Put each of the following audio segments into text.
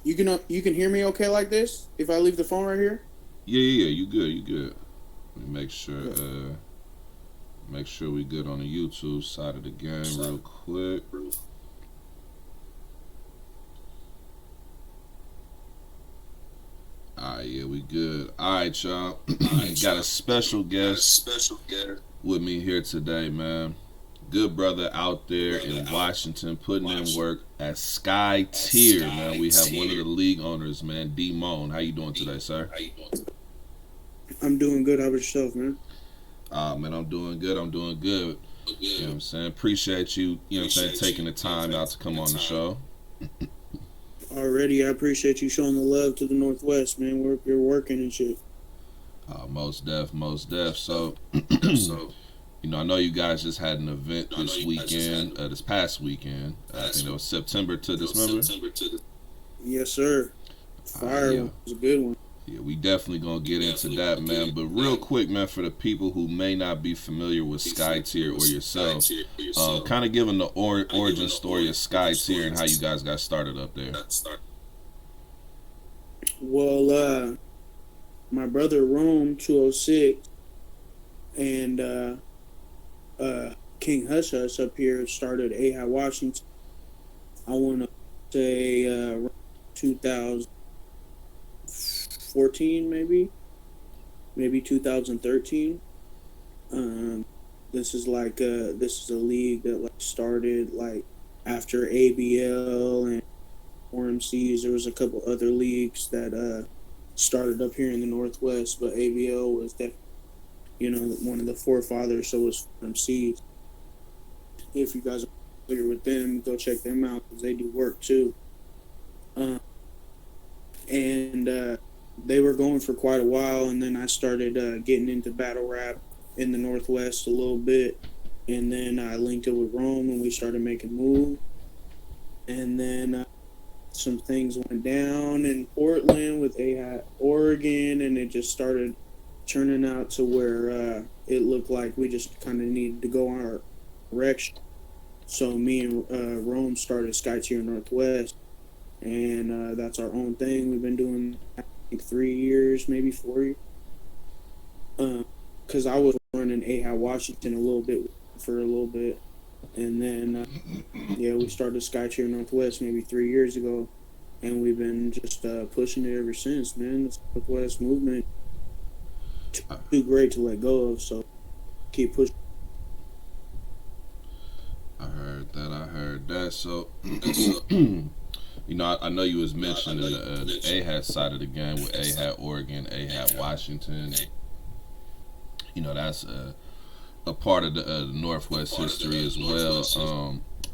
You can hear me okay like this if I leave the phone right here. Yeah. You good? You good? Let me Good. make sure we good on the YouTube side of the game real quick. Alright, yeah, we good. Alright, y'all. Got a special guest with me here today, man. Good brother out there in Washington putting in work at Skytier, man. We have one of the league owners, man, Dmon. How you doing today, sir? I'm doing good. How about yourself, man? Man, I'm doing good. I'm doing good. You know what I'm saying? Appreciate you, you know what I'm saying, taking the time out to come on the show. Already, I appreciate you showing the love to the Northwest, man. You're working and shit. Most def, most def. So, I know you guys just had an event this weekend, this past weekend. I think it was September to Dismember. Yes, sir. Fire Yeah. one was a good one. Yeah, we definitely gonna get into that, man. But real quick, man, for the people who may not be familiar with Skytier or yourself, kind of giving the origin story of Skytier and how you guys got started up there. Well, my brother Rome 206 and King Hush Hush up here started Ahai Washington. I want to say 2014, maybe 2013. This is a league that like started like after ABL and RMCs. There was a couple other leagues that started up here in the Northwest, but ABL was definitely one of the forefathers. So was RMCs. If you guys are familiar with them, go check them out because they do work too. And they were going for quite a while, and then I started getting into battle rap in the Northwest a little bit, and then I linked up with Rome, and we started making moves, and then some things went down in Portland with Ahai, Oregon, and it just started turning out to where it looked like we just kind of needed to go our direction. So me and Rome started Skytier Northwest, and that's our own thing. We've been doing I think 3 years, maybe 4 years. Because I was running Ahai Washington for a little bit, and then we started Skytier Northwest maybe 3 years ago, and we've been just pushing it ever since, man. The Northwest movement too great to let go of, so keep pushing. I heard that. So, I know you was mentioning the Ahai side of the game with Ahai Oregon, Ahai Washington. That's a part of the Northwest history as well.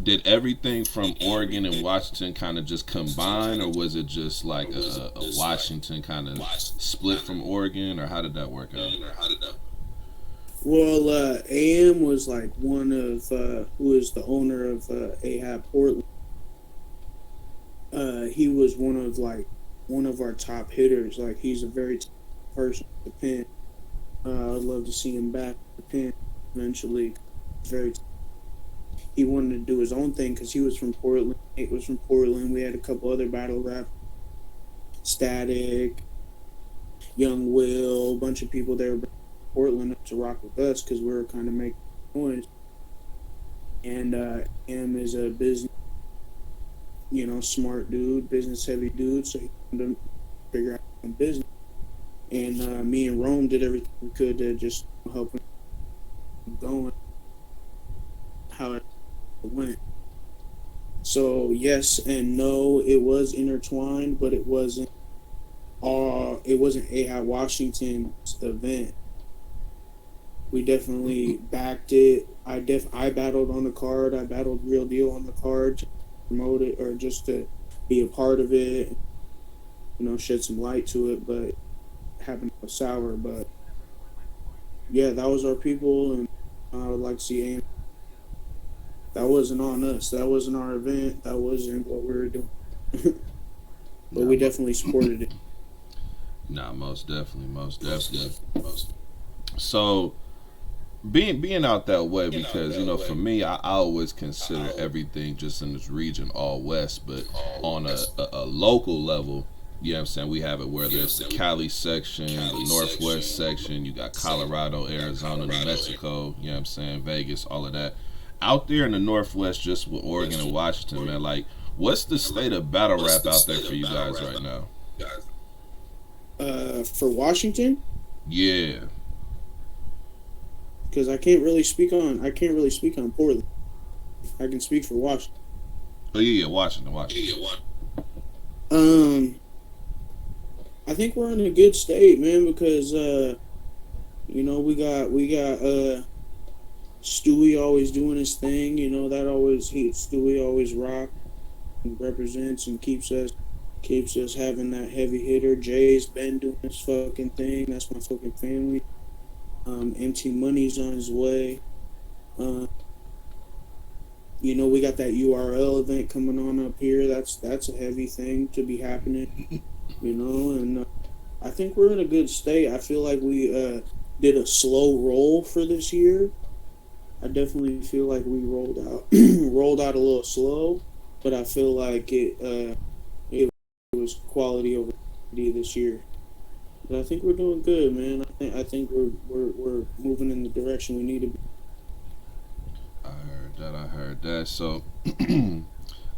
Did everything from Oregon and Washington kind of just combine, or was it just like a Washington kind of split from Oregon, or how did that work out? Well, AM was like one of who is the owner of Ahai Portland. He was one of our top hitters. Like he's a very tough person to pin. I'd love to see him back to pin eventually. Very. He wanted to do his own thing because he was from Portland. Nate was from Portland. We had a couple other battle rap, Static, Young Will, a bunch of people there. Portland to rock with us because we were kind of making noise. And him is a business, smart dude, business heavy dude. So he wanted to figure out some business. And me and Rome did everything we could to just help him going how it went. So yes and no, it was intertwined, but it wasn't Ahai Washington's event. We definitely backed it. I battled on the card. I battled Real Deal on the card to promote it or just to be a part of it. Shed some light to it, but it happened to go sour. But yeah, that was our people, and I would like to see AIM. That wasn't on us. That wasn't our event. That wasn't what we were doing. But we definitely supported it. Nah, most definitely. So, being out that way, because for me, I always consider everything just in this region all west, but on a local level, you know what I'm saying, we have it where there's the Cali section, the Northwest section, you got Colorado, Arizona, New Mexico, you know what I'm saying, Vegas, all of that. Out there in the Northwest, just with Oregon and Washington, man, like, what's the state of battle rap out there for you guys right now? For Washington, Yeah. because I can't really speak on Portland. I can speak for Washington. Oh yeah, Washington. Um, I think we're in a good state, man, because we got Stewie always doing his thing. That Stewie always rock and represents and keeps us having that heavy hitter. Jay's been doing his fucking thing. That's my fucking family. MT Money's on his way. Uh, we got that URL event coming on up here. That's a heavy thing to be happening. And I think we're in a good state. I feel like we did a slow roll for this year. I definitely feel like we rolled out rolled out a little slow, but I feel like it was quality over quantity this year. But I think we're doing good, man. I think we're moving in the direction we need to be. I heard that. So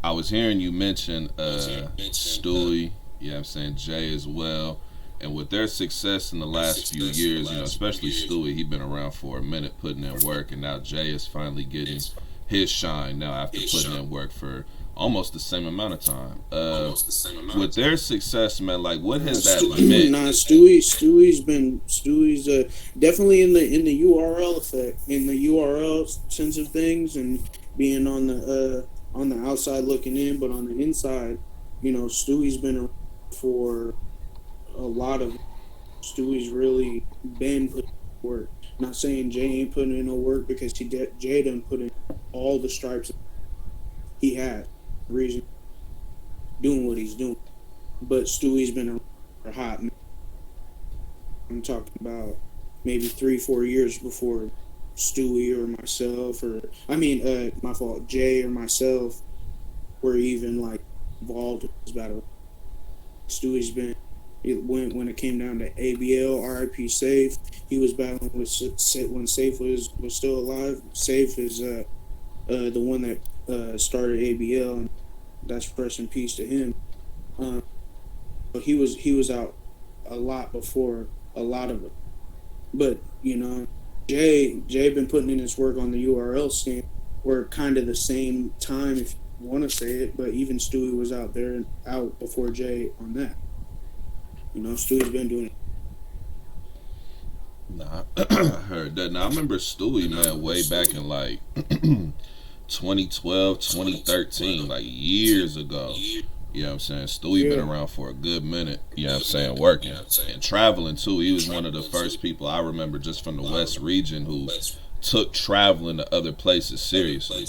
I was hearing you mention Stewie, yeah, I'm saying Jay as well. And with their success in the last few years, especially Stewie, he's been around for a minute putting in work, and now Jay is finally getting his shine now after putting in work for almost the same amount of time. With their success, man, like what has that meant? Nah, Stewie's definitely in the URL effect, in the URL sense of things, and being on the outside looking in, but on the inside, Stewie's been around for a lot of. Stewie's really been putting in work. Not saying Jay ain't putting in no work, because Jay done put in all the stripes he had. Reason doing what he's doing, but Stewie's been around for hot. I'm talking about maybe 3-4 years before Stewie or myself, my fault, Jay or myself were even like involved in this battle. Stewie's been. When it came down to ABL, RIP Safe, he was battling with when Safe was still alive. Safe is the one that started ABL, and that's rest in peace to him. But he was out a lot before a lot of it. But Jay been putting in his work on the URL scene. We're kind of the same time, if you want to say it. But even Stewie was out before Jay on that. Stewie's been doing it. Nah, I heard that. Now I remember Stewie, man, way back in like 2012, 2013, like years ago. You know what I'm saying? Stewie been around for a good minute, you know what I'm saying, working and traveling too. He was one of the first people I remember just from the West region who took traveling to other places seriously.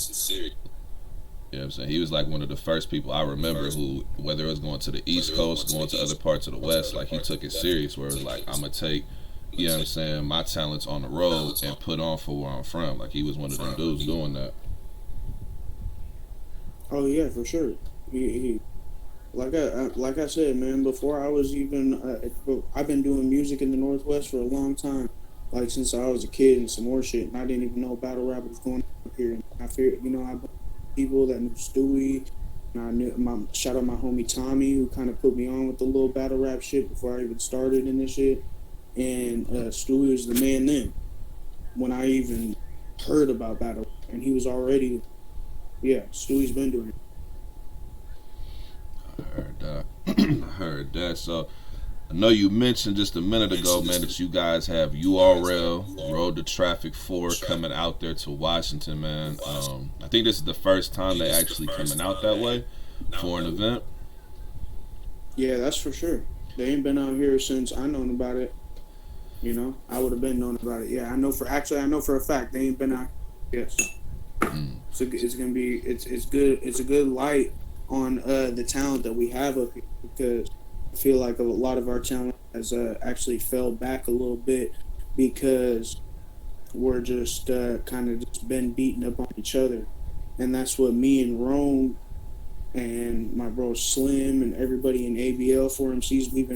You know what I'm saying? He was like one of the first people I remember who, whether it was going to the East Coast, going to other parts of the West, like he took it serious, where it was like, I'm going to take, you know what I'm saying, my talents on the road and put on for where I'm from. Like he was one of them dudes doing that. Oh yeah, for sure. He like I said, man. Before I was even, I've been doing music in the Northwest for a long time, like since I was a kid and some more shit. And I didn't even know battle rap was going on here. And I fear, I people that knew Stewie, and shout out my homie Tommy, who kind of put me on with the little battle rap shit before I even started in this shit. And Stewie was the man then, when I even heard about battle, and he was already, Stewie's been doing it. I heard that. I heard that. So I know you mentioned just a minute ago, man, that you guys have URL, Road to Traffic 4, coming out there to Washington, man. I think this is the first time they actually coming out that way for an event. Yeah, that's for sure. They ain't been out here since I known about it. I would have been known about it. Yeah, I know for a fact they ain't been out. Yes. So it's gonna be it's good. It's a good light on the talent that we have up here, because I feel like a lot of our talent has actually fell back a little bit, because we're just kind of just been beating up on each other, and that's what me and Rome and my bro Slim and everybody in ABL for MCs we've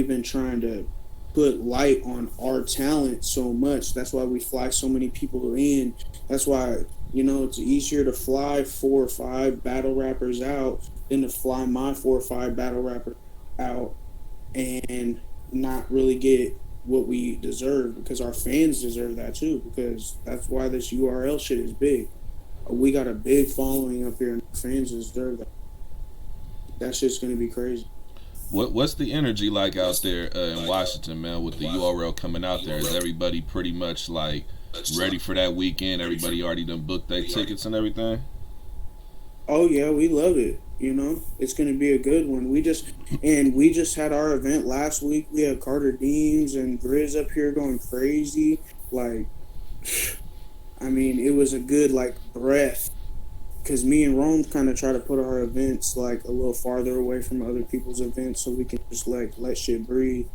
been trying to put light on our talent so much. That's why we fly so many people in. That's why, it's easier to fly 4 or 5 battle rappers out than to fly my 4 or 5 battle rappers out and not really get what we deserve, because our fans deserve that too, because that's why this URL shit is big. We got a big following up here and fans deserve that. That shit's gonna be crazy. What's the energy like out there in Washington, man, with the URL coming out there? Is everybody pretty much like ready for that weekend? Everybody already done booked their tickets and everything? Oh yeah, we love it. It's gonna be a good one. We just had our event last week. We had Carter Deems and Grizz up here going crazy. Like, I mean, it was a good like breath, because me and Rome kind of try to put our events like a little farther away from other people's events so we can just like let shit breathe.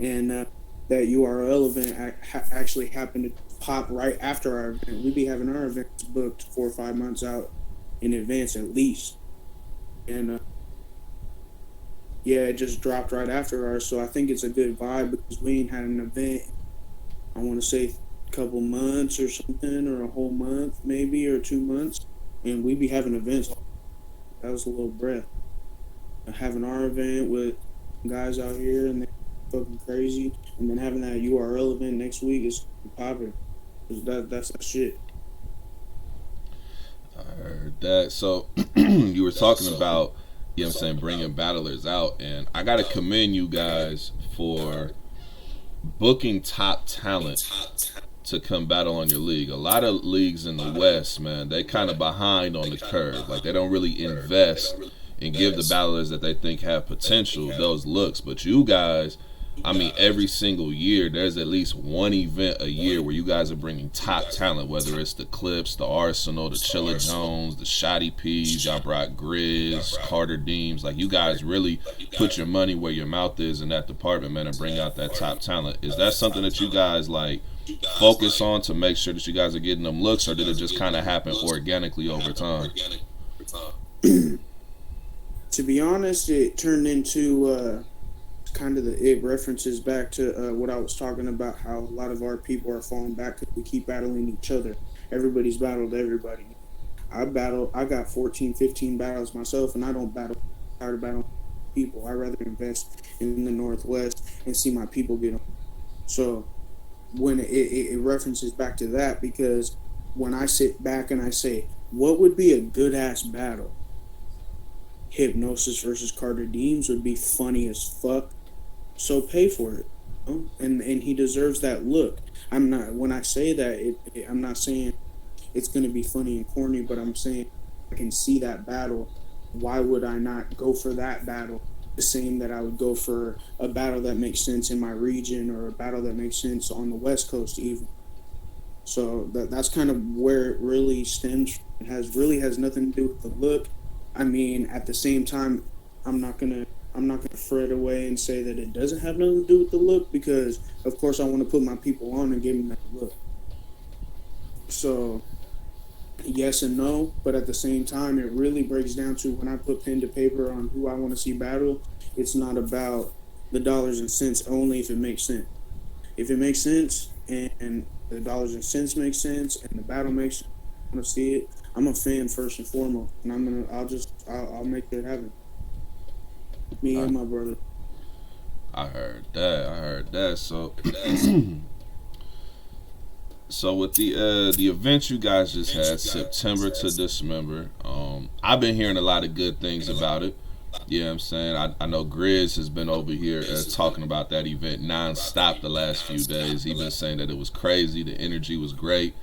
And that URL event actually happened to pop right after our event. We'd be having our events booked 4 or 5 months out in advance at least. And yeah, it just dropped right after ours. So I think it's a good vibe because we ain't had an event, I want to say a couple months or something, or a whole month maybe, or 2 months. And we be having events. That was a little breath. Having our event with guys out here and they're fucking crazy, and then having that URL event next week is popping. That's that shit. I heard that. So you were talking about, I'm saying, bringing battlers out, and I got to commend you guys for booking top talent to come battle on your league. A lot of leagues in the West, man, they kind of behind on the curve. Like, they don't really invest and give the battlers that they think have potential those looks. But you guys, I mean, every single year, there's at least one event a year where you guys are bringing top talent, whether it's the Clips, the Arsenal, the Chilla Jones, the Shotty Peas, y'all brought Grizz, Carter Deems. Like, you guys really put your money where your mouth is in that department, man, and bring out that top talent. Is that something that you guys, like, focus on to make sure that you guys are getting them looks, or did it just kind of happen organically over time? To be honest, it turned into it references back to what I was talking about, how a lot of our people are falling back because we keep battling each other. Everybody's battled everybody. I got 14, 15 battles myself, and I don't battle, tired of battling people. I rather invest in the Northwest and see my people get on. So when it references back to that, because when I sit back and I say, what would be a good ass battle? Hypnosis versus Carter Deems would be funny as fuck. So pay for it, and he deserves that look. I'm not when I say that I'm not saying it's gonna be funny and corny, but I'm saying I can see that battle. Why would I not go for that battle? The same that I would go for a battle that makes sense in my region, or a battle that makes sense on the West Coast even. So that's kind of where it really stems. It has nothing to do with the look. I mean, at the same time, I'm not gonna fret away and say that it doesn't have nothing to do with the look, because of course I want to put my people on and give them that look. So yes and no, but at the same time, it really breaks down to, when I put pen to paper on who I want to see battle, it's not about the dollars and cents only if it makes sense. If it makes sense and the dollars and cents make sense and the battle makes sense, I want to see it. I'm a fan first and foremost, and I'll make it happen. Me I, and my brother. I heard that. I heard that. So, so with the event you guys just had, September to Dismember, I've been hearing a lot of good things about it. Yeah, I'm saying, I know Grizz has been over here talking about that event nonstop the last few days. He's been saying that it was crazy, the energy was great.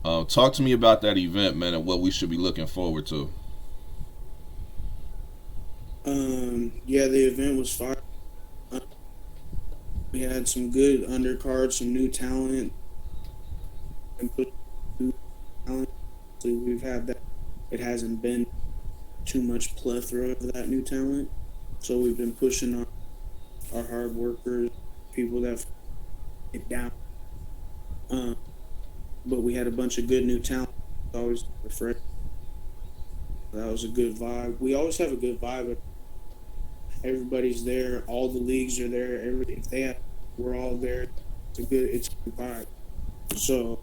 Talk to me about that event, man, and what we should be looking forward to. Yeah, the event was fire. Uh, we had some good undercards, some new talent, and put new talent. So we've had that. It hasn't been too much plethora of that new talent. So we've been pushing our hard workers, people that get down. Um, but we had a bunch of good new talent. Always refresh. That was a good vibe. We always have a good vibe. Everybody's there. All the leagues are there. If they have, we're all there. It's a good vibe. So,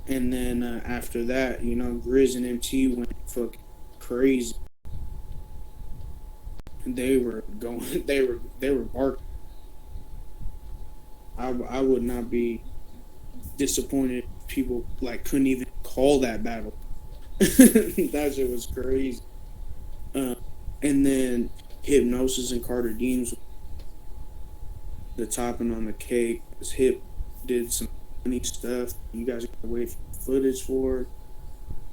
and then after that, Grizz and MT went fucking crazy. They were going. They were barking. I would not be disappointed if people like couldn't even call that battle. That shit was crazy. Uh, and then Hypnosis and Carter Deems, the topping on the cake. His Hip did some funny stuff. You guys gotta wait for footage for.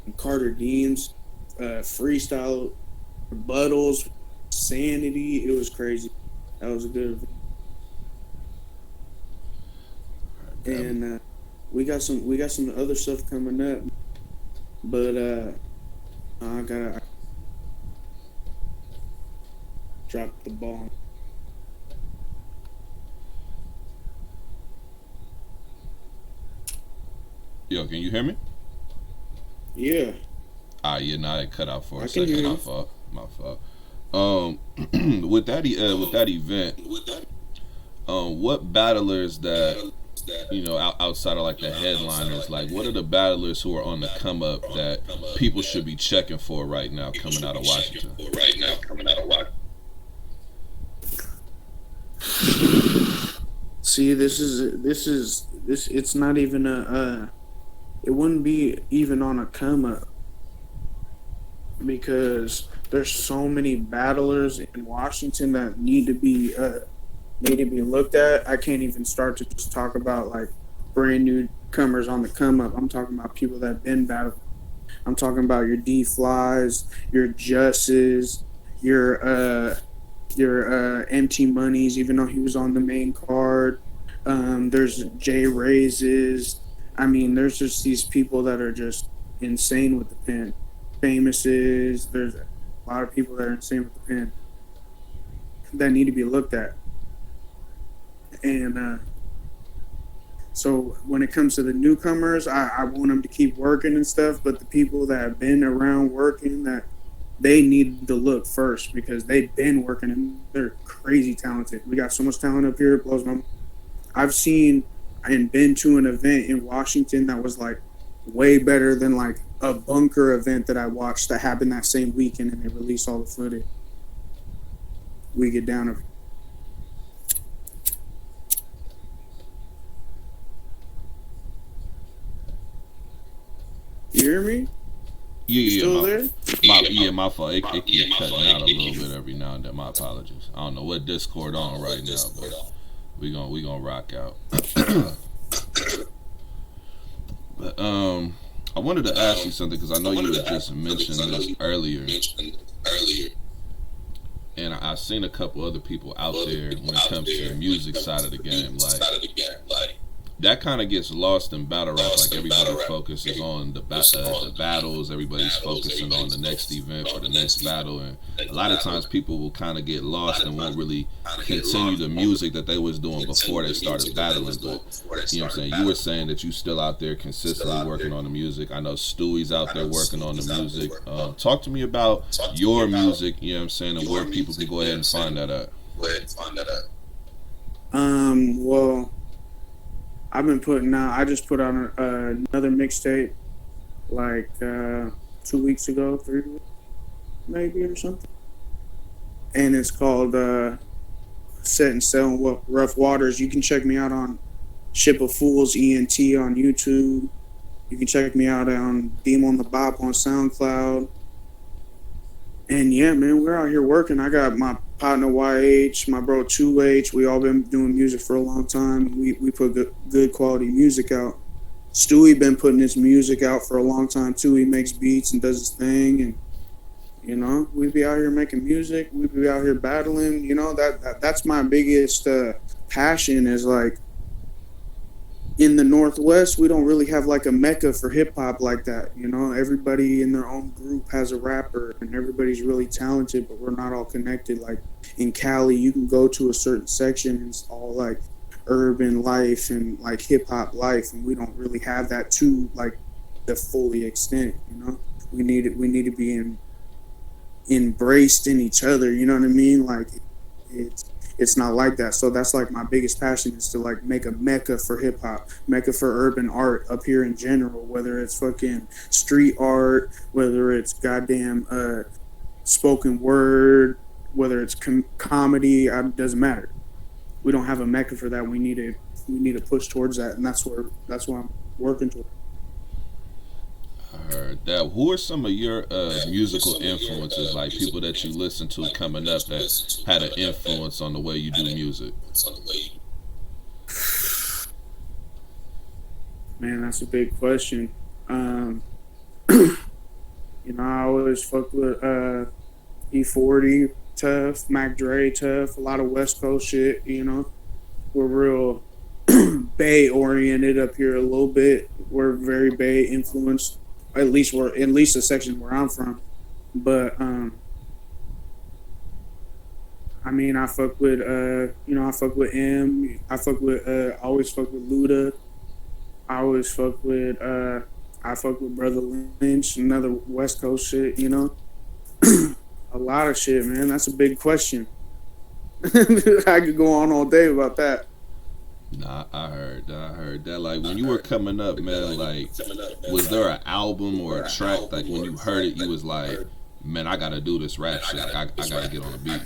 And Carter Deems, freestyle rebuttals, Sanity. It was crazy. That was a good event. And we got some other stuff coming up, but I gotta drop the ball. Yo, can you hear me? Yeah. Yeah, now it cut out for a I can second. hear My you. fault. My fault. With that event, what battlers that outside of like the headliners, like what are the battlers who are on the come up that people should be checking for right now coming out of Washington? See, this. It's not even it wouldn't be even on a come up because there's so many battlers in Washington that need to be looked at. I can't even start to just talk about like brand newcomers on the come up. I'm talking about people that have been battled. I'm talking about your D Flies, your Jusses, your MT Monies, even though he was on the main card. There's J Raises. I mean, there's just these people that are just insane with the pen. Famouses. There's a lot of people that are insane with the pen that need to be looked at. And so when it comes to the newcomers, I want them to keep working and stuff. But the people that have been around working, that they need to look first because they've been working and they're crazy talented. We got so much talent up here. It blows my mind. I've seen and been to an event in Washington that was like way better than like a bunker event that I watched that happened that same weekend and they released all the footage. We get down to. You hear me? Yeah, Still there? My fault. It keeps cutting out a little bit every now and then. My apologies. I don't know what Discord on right now, but we gonna rock out. But I wanted to ask you something because I know you had just mentioned this earlier, and I've seen a couple other people out there when it comes to the music side of the game, like that kind of gets lost in battle rap. Like everybody focuses on the battles. Everybody's focusing on the next event for the next battle, and a lot of times people will kind of get lost and won't really continue the music that they was doing before they started battling. But you know what I'm saying? You were saying that you still out there consistently working on the music. I know Stewie's out there working on the music. Talk to me about your music. You know what I'm saying, and where people can go ahead and find that at. Well, I've been putting out. I just put out another mixtape, like 2 weeks ago, 3 weeks, maybe or something, and it's called "Set and Sail in Rough Waters." You can check me out on Ship of Fools ENT on YouTube. You can check me out on Dmon the Bop on SoundCloud. And yeah, man, we're out here working. I got my partner YH, my bro 2H. We all been doing music for a long time. We put good quality music out. Stewie been putting his music out for a long time too. He makes beats and does his thing, and we be out here making music. We be out here battling. That's my biggest passion is like. In the Northwest, we don't really have like a mecca for hip hop like that. Everybody in their own group has a rapper and everybody's really talented, but we're not all connected. Like in Cali, you can go to a certain section and it's all like urban life and like hip hop life, and we don't really have that to like the fully extent. We need to be embraced in each other. You know what I mean? Like it's it's not like that. So that's like my biggest passion is to like make a mecca for hip hop, mecca for urban art up here in general. Whether it's fucking street art, whether it's goddamn spoken word, whether it's comedy, doesn't matter. We don't have a mecca for that. We need to push towards that, and that's what I'm working towards. I heard that. Who are some of your musical influences, like people that you listen to coming up that had an influence on the way you do music? Man, that's a big question. Um, I always fuck with E40, tough, Mac Dre, tough, a lot of West Coast shit. We're real Bay oriented up here a little bit. We're very Bay influenced. At least the section where I'm from. But I mean, I fuck with I fuck with I fuck with I always fuck with Luda. I always fuck with I fuck with Brother Lynch, another West Coast shit. A lot of shit, man. That's a big question. I could go on all day about that. Nah, I heard that. I heard that. Like when you were coming up, man, like was there an album or a track like when you heard it, you was like, man, I gotta do this rap shit. Like, I gotta get on the beat.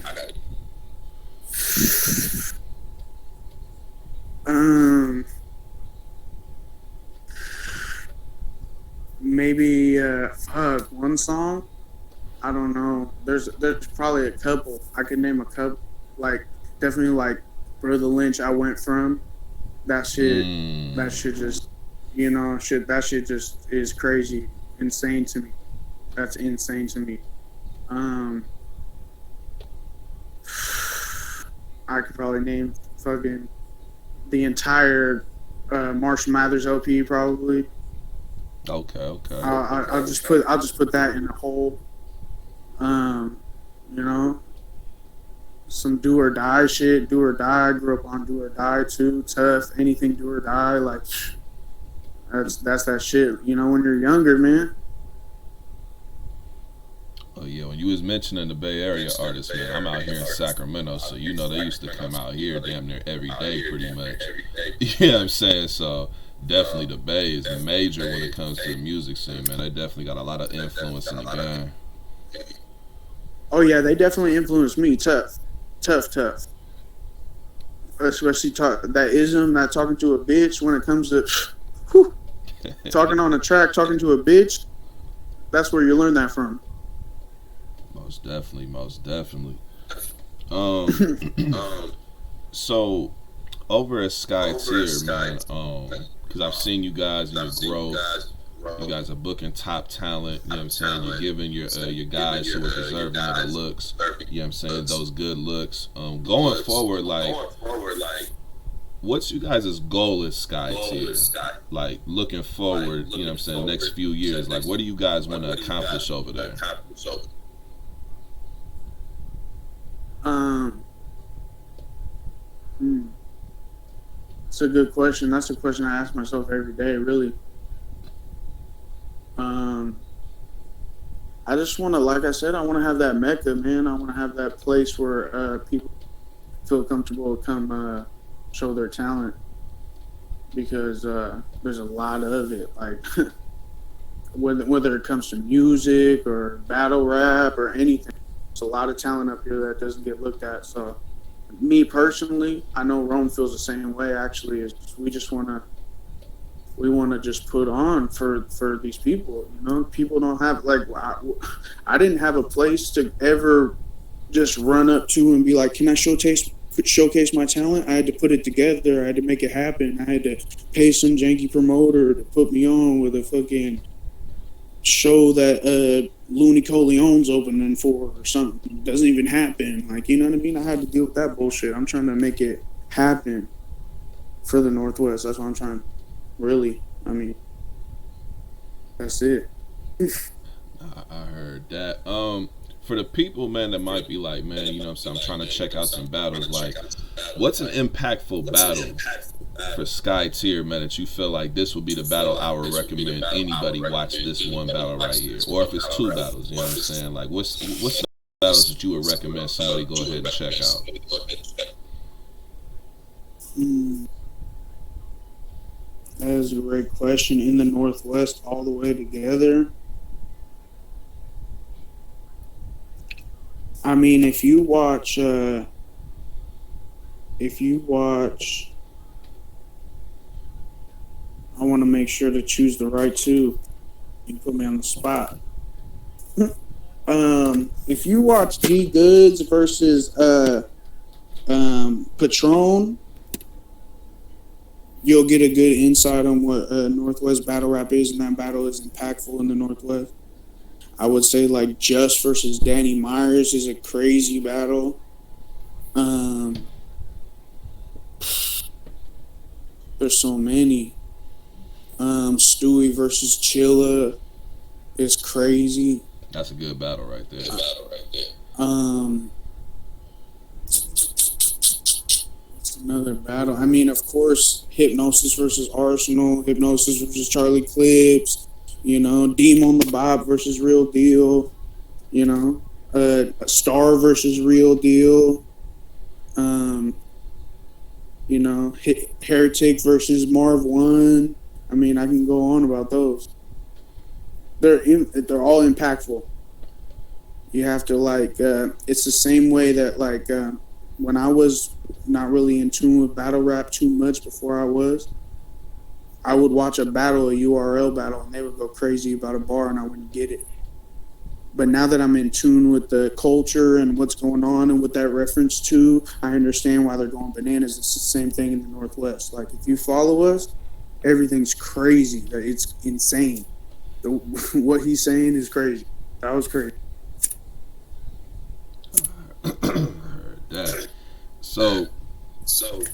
Um, maybe fuck one song. I don't know. There's probably a couple. I could name a couple. Like definitely like Brother Lynch. I went from that shit. That shit just shit. That shit just is crazy, insane to me. That's insane to me. Um, I could probably name fucking the entire Marshall Mathers LP probably. Okay, okay. I'll just put that in a whole. Um, you know, some do or die shit. Do or die. Grew up on do or die too. Tough. Anything do or die. Like that's that shit. When you're younger, man. Oh yeah, when you was mentioning the Bay Area artists, man, I'm out here in Sacramento, so they used to come out here damn near every day, pretty much. You know what I'm saying? So definitely the Bay is major when it comes to the music scene, man. They definitely got a lot of influence in the game. Oh yeah, they definitely influenced me. Tough, tough, tough. Especially that ism, that talking to a bitch. When it comes to whew, talking on a track, talking to a bitch, that's where you learn that from. Most definitely, most definitely. So over at Skytier, man, because I've seen you guys and your growth. You guys are booking top talent. You know what I'm saying? You're giving your guys who are deserving of the looks. You know what I'm saying? Those good looks. Going forward, like, what's you guys' goal at Skytier? Like looking forward, you know what I'm saying? Next few years, like, what do you guys want to accomplish over there? It's a good question. That's a question I ask myself every day, really. I just want to, like I said, I want to have that mecca, man. I want to have that place where people feel comfortable to come show their talent because there's a lot of it. Like whether it comes to music or battle rap or anything, there's a lot of talent up here that doesn't get looked at. So, me personally, I know Rome feels the same way. Actually, is we want to just put on for these people. People don't have like I didn't have a place to ever just run up to and be like, can I showcase my talent? I had to put it together. I had to make it happen. I had to pay some janky promoter to put me on with a fucking show that Looney Coleone's opening for or something. It doesn't even happen. Like, you know what I mean? I had to deal with that bullshit. I'm trying to make it happen for the Northwest. That's what I'm trying. Really, I mean, that's it. I heard that. for the people, man, that might be like, man, you know what I'm saying, I'm trying to check out some battles. Like, what's an impactful battle for Skytier, man, that you feel like this would be the battle I would recommend anybody watch this one battle right here, or if it's two battles, you know what I'm saying? Like, what's the battles that you would recommend somebody go ahead and check out? That is a great question. In the Northwest, all the way together. I mean, if you watch, I want to make sure to choose the right two. You put me on the spot. If you watch G Goods versus Patron, you'll get a good insight on what Northwest battle rap is, and that battle is impactful in the Northwest. I would say like Just versus Danny Myers is a crazy battle. There's so many. Stewie versus Chilla is crazy. That's a good battle right there. It's another battle. I mean, of course, Hypnosis versus Arsenal, Hypnosis versus Charlie Clips, you know, Dmon the Bob versus Real Deal, you know, Star versus Real Deal, you know, Heretic versus Marv One. I mean, I can go on about those. They're all impactful. You have to like. It's the same way that like when I was not really in tune with battle rap too much before I would watch a battle, a URL battle, and they would go crazy about a bar, and I wouldn't get it. But now that I'm in tune with the culture and what's going on and what that reference to, I understand why they're going bananas. It's the same thing in the Northwest. Like, if you follow us, everything's crazy. It's insane. What he's saying is crazy. That was crazy. Heard that. So let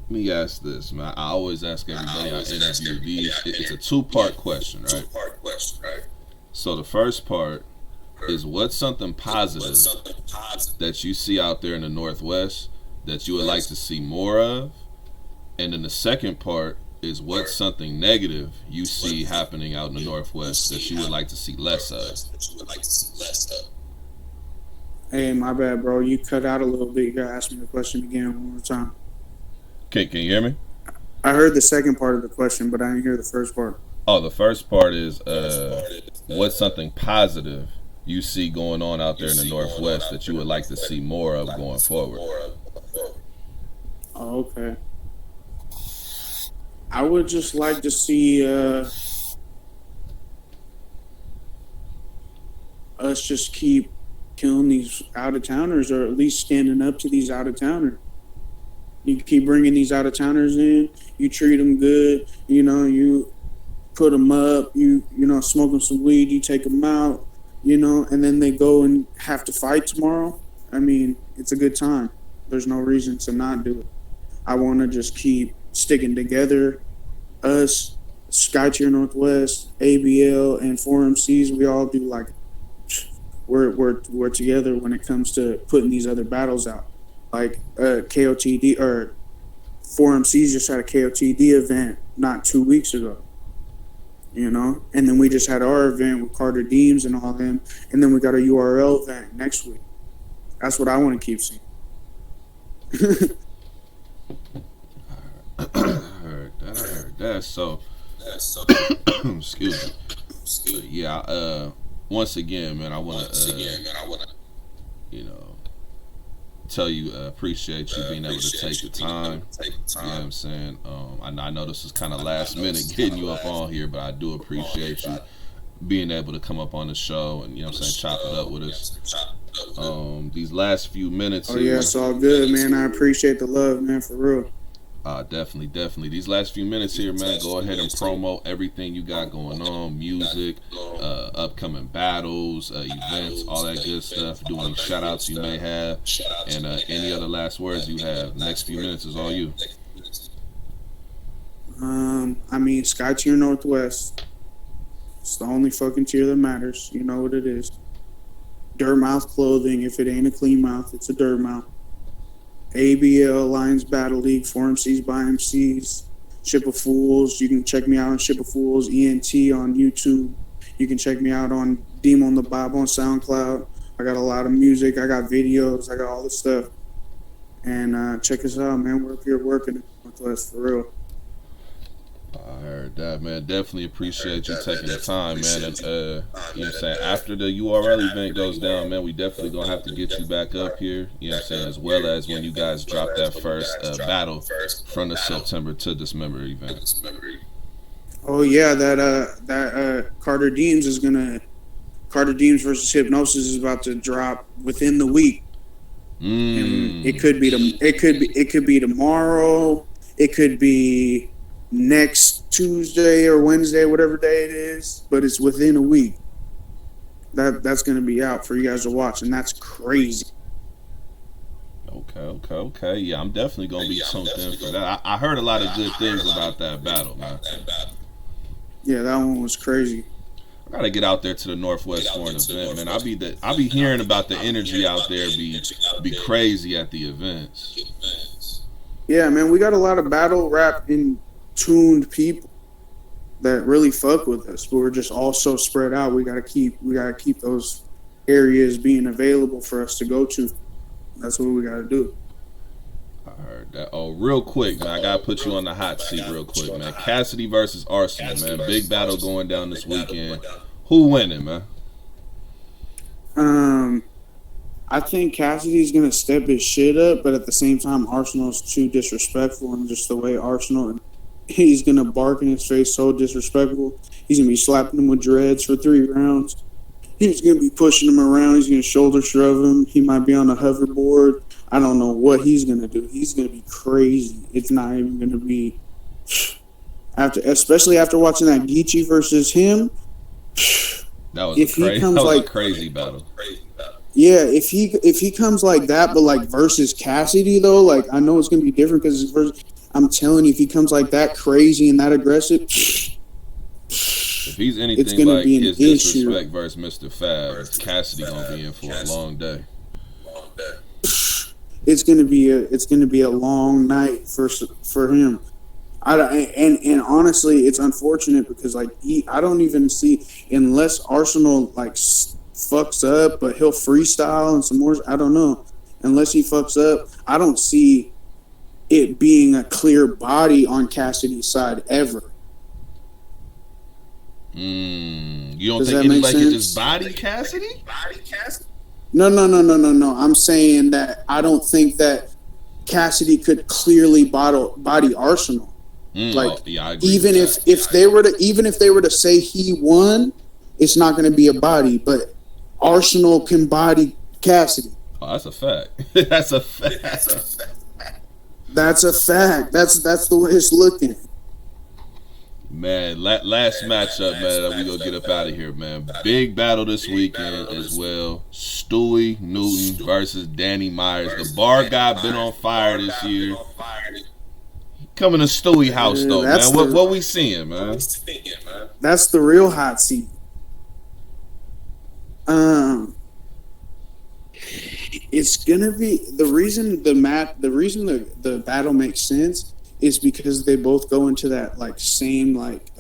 me ask this, man. I always ask everybody I interview these. It's a two-part question, right? So the first part is, what's something positive that you see out there in the Northwest that you would like to see more of? And then the second part is, what's something negative you see happening out in the Northwest that you would like to see less of? Hey, my bad, bro. You cut out a little bit. You gotta ask me the question again one more time. Can you hear me? I heard the second part of the question, but I didn't hear the first part. Oh, the first part is, what's something positive you see going on out there in the Northwest that you would like to see more of going forward? Oh, okay. I would just like to see us just keep killing these out-of-towners, or at least standing up to these out-of-towners. You keep bringing these out-of-towners in, you treat them good, you know, you put them up, you know, smoke them some weed, you take them out, you know, and then they go and have to fight tomorrow. I mean, it's a good time. There's no reason to not do it. I want to just keep sticking together. Us, Skytier Northwest, ABL, and 4MCs, we all do like, we're together when it comes to putting these other battles out. Like KOTD, or 4MCs just had a KOTD event not 2 weeks ago. You know, and then we just had our event with Carter Deems and all them, and then we got a URL event next week. That's what I want to keep seeing. I heard that. So, excuse me. Yeah. Once again, man, I want to, you know, tell you appreciate you being able to take the time. You know what I'm saying? I know this is kind of last minute getting you up on here, but I do appreciate you being able to come up on the show and, you know what I'm saying, chop it up with us. These last few minutes here. Oh yeah, it's all good, man. I appreciate the love, man, for real. Definitely. These last few minutes here, man, go ahead and promote everything you got going on, music, upcoming battles, events, all that good stuff. Do any shout outs you may have, and any other last words you have. The next few minutes is all you. I mean, Skytier Northwest. It's the only fucking tier that matters. You know what it is. Dirt Mouth Clothing. If it ain't a clean mouth, it's a dirt mouth. ABL, Lions Battle League, 4MCs by MCs, Ship of Fools. You can check me out on Ship of Fools, ENT on YouTube. You can check me out on Dmon the Bob on SoundCloud. I got a lot of music. I got videos. I got all the stuff. And check us out, man. We're up here working with us for real. I heard that, man. Definitely appreciate you taking the time, man. And, you know what I'm saying? After the URL event goes down, man, we definitely going to have to get you back up here, you know what I'm saying? As well as when you guys drop that first battle from the September to Dismember event. Oh, yeah. That Carter Deems is going to... Carter Deems versus Hypnosis is about to drop within the week. And it could be tomorrow. It could be next Tuesday or Wednesday, whatever day it is, but it's within a week. That's going to be out for you guys to watch, and that's crazy. Okay. Yeah, I'm definitely going to be tuned in for that. I heard a lot of good things about that battle, man. Yeah, that one was crazy. I gotta get out there to the Northwest for an event, man. I be hearing about the energy out there be crazy at the events. Yeah, man, we got a lot of battle rap in tuned people that really fuck with us, but we're just all so spread out. We gotta keep those areas being available for us to go to. That's what we gotta do. I heard that. Oh, real quick, man, I gotta put you on the hot seat real quick, man. Cassidy versus Arsenal, man. Big battle going down this weekend. Who winning, man? I think Cassidy's gonna step his shit up, but at the same time, Arsenal's too disrespectful, and just the way Arsenal, he's gonna bark in his face so disrespectful. He's gonna be slapping him with dreads for 3 rounds. He's gonna be pushing him around. He's gonna shoulder shove him. He might be on a hoverboard. I don't know what he's gonna do. He's gonna be crazy. It's not even gonna be especially after watching that Geechee versus him. That was a crazy battle. Yeah, if he comes like that, but like versus Cassidy though, like I know it's gonna be different because it's versus. I'm telling you, if he comes like that crazy and that aggressive, if he's anything like his disrespect versus Mr. Fab, Cassidy gonna be in for a long day. It's gonna be a long night for him. And honestly, it's unfortunate because like I don't even see, unless Arsenal like fucks up, but he'll freestyle and some more. I don't know. Unless he fucks up, I don't see it being a clear body on Cassidy's side ever. You don't think anybody can just body Cassidy? No. I'm saying that I don't think that Cassidy could clearly body Arsenal. Even if they were to say he won, it's not going to be a body. But Arsenal can body Cassidy. Oh, that's a fact. That's a fact. That's a fact. That's the way it's looking. Man, last matchup, man, that we gonna get up out of here, man. Big battle this weekend as well. Stewie Newton versus Danny Myers. The bar guy been on fire this year. Coming to Stewie house though, man. What we seeing, man? That's the real hot seat. It's gonna be the reason the battle makes sense is because they both go into that like same like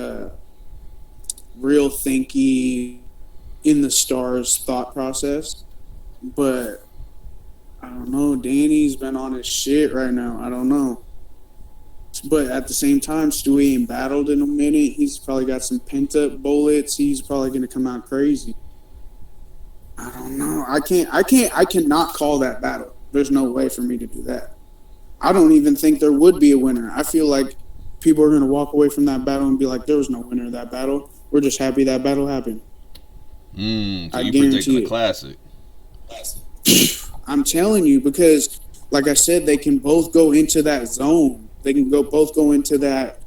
real thinky in the stars thought process. But I don't know, Danny's been on his shit right now. I don't know. But at the same time, Stewie ain't battled in a minute. He's probably got some pent up bullets. He's probably gonna come out crazy. I don't know. I cannot call that battle. There's no way for me to do that. I don't even think there would be a winner. I feel like people are going to walk away from that battle and be like, there was no winner of that battle. We're just happy that battle happened. So you predicting a classic? I'm telling you, because like I said, they can both go into that zone. They can both go into that,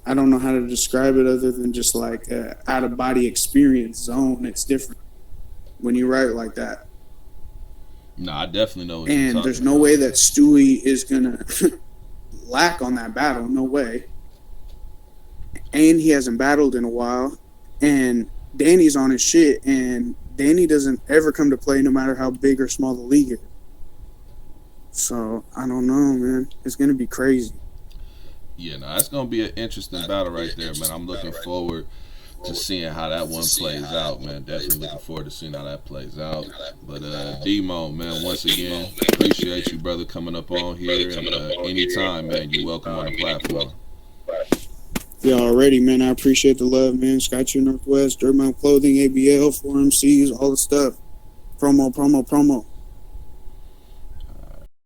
I don't know how to describe it other than just like out-of-body experience zone. It's different when you write like that. No, I definitely know what you're talking there's no way that Stewie is going to lack on that battle. No way. And he hasn't battled in a while. And Danny's on his shit. And Danny doesn't ever come to play, no matter how big or small the league is. So I don't know, man. It's gonna be crazy. Yeah, no, that's gonna be an interesting battle right there, man. I'm looking forward to seeing how that one plays out, man. Definitely looking forward to seeing how that plays out. But Dmon, man, once again, appreciate you, brother, coming up on here. And anytime, man, you're welcome on the platform. Yeah, already, man. I appreciate the love, man. Skytier'S Northwest, Dmon Clothing, ABL, 4MCs, all the stuff. Promo, promo, promo.